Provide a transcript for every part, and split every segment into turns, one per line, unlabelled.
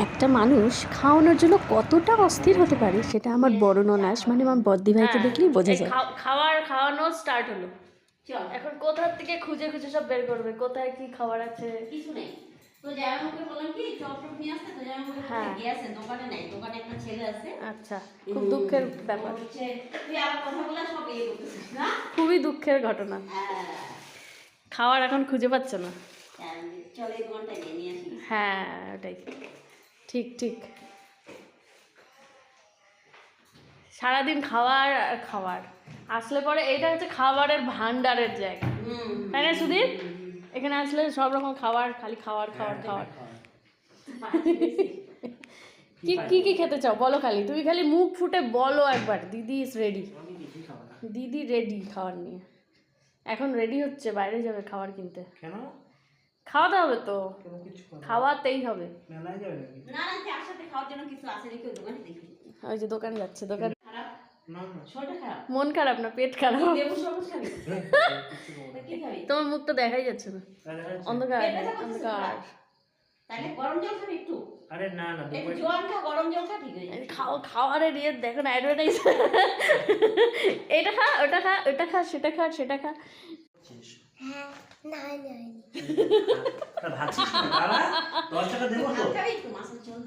একটা মানুষ খাওয়ানোর জন্য কতটা অস্থির হতে পারে সেটা আমার বড় ননাস মানে আমার বদ্দি ভাইকে দেখলেই বোঝা যায়।
খাওয়ানো স্টার্ট হলো। এখন কোথা থেকে খুঁজে খুঁজে সব বের করবে কোথায় কি খাবার আছে।
কিছু নেই তো জামাইবাবুকে বললাম কি চপ টপ নিয়ে আসতে, তো জামাইবাবু
হ্যাঁ
গেছে দোকানে, নাই দোকানে একটা ছেলে আছে।
আচ্ছা, খুব দুঃখের ব্যাপার,
তুই আবার কথা বলে সব ইয়ে করতেছিস না।
খুবই দুঃখের ঘটনা। খাবার এখন খুঁজে পাচ্ছে না।
চল এই দোকানটা নিয়ে আসি।
হ্যাঁ ওটাই ঠিক ঠিক, সারাদিন খাবার আর খাবার। আসলে পরে এটা হচ্ছে খাবারের ভান্ডারের জায়গা, তাই না সুদীপ? এখানে আসলে সব রকম খাবার, খালি খাবার খাবার খাবার। কি কি কি খেতে চাও বলো, খালি তুমি খালি মুখ ফুটে বলো একবার। দিদি ইজ রেডি, দিদি রেডি খাবার নিয়ে। এখন রেডি হচ্ছে, বাইরে যাবে খাবার কিনতে।
কেন?
খাওয়াতে হবে তো, খাওয়াতেই হবে।
মেলায় যাবে নাকি?
না না, তুই একসাথে খাওয়ার জন্য কিছু আছে নাকি ওই দোকানে দেখি।
ওই যে দোকানে যাচ্ছে, দোকান।
খারাপ
না না,
শরীরটা খারাপ,
মন খারাপ না পেট খারাপ।
লেবু শরবত খাবি? কি খাবি?
তোমার মুখটা দেখাই যাচ্ছে না, অন্ধকার
পেট ব্যথা করতেছে
অন্ধকার।
না? তাহলে গরম জল খাবি একটু,
আরে না না,
একটু জল খা, গরম জল খা, ঠিক হয়ে যাবে।
খাওয়ারের ইয়ে দেখো না, অ্যাডভার্টাইজ। এটা খা, ওটা খা, ওটা খা, সেটা খা, সেটা খা।
হ্যাঁ না না
ভাবছিস না দাঁড়া, 10 টাকা দেবো তো।
ভাত খাবি একটু, মাছের ঝোল?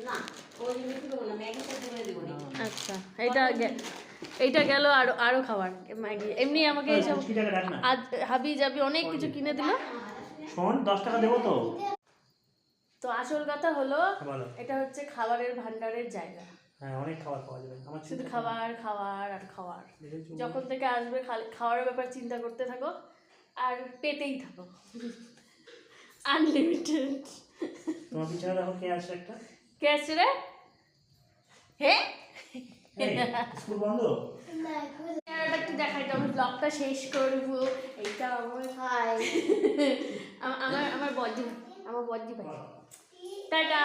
না ওই জন্য কি দেবো না, ম্যাগি সেদ্ধ করে দেবো না।
আচ্ছা এইটা গেল। আরো আরো খাবার, ম্যাগি এমনি আমাকে এইসব
কি টাকা রাখ না।
আজ হাবি যাবি অনেক কিছু কিনে দিল।
শোন, 10 টাকা দেবো তো।
তো আসল কথা হলো
বলো।
এটা হচ্ছে খাবারের ভান্ডারের জায়গা।
হ্যাঁ, অনেক খাবার পাওয়া যাবে। আমার
শুধু খাবার খাবার আর খাবার।
দেখেছো?
যখন থেকে আসবে খাওয়ারের ব্যাপার চিন্তা করতে থাকো আর পেতেই থাকো, আনলিমিটেড।
তোমার পিছনে দেখো কে আসছে একটা।
কে আসছে রে? হে
এই, স্কুল বন্ধ।
একটু দেখাই তো, আমি ব্লগটা শেষ করবো। এইটা আমার ভাই, আমার বদ্দি ভাই, টাটা।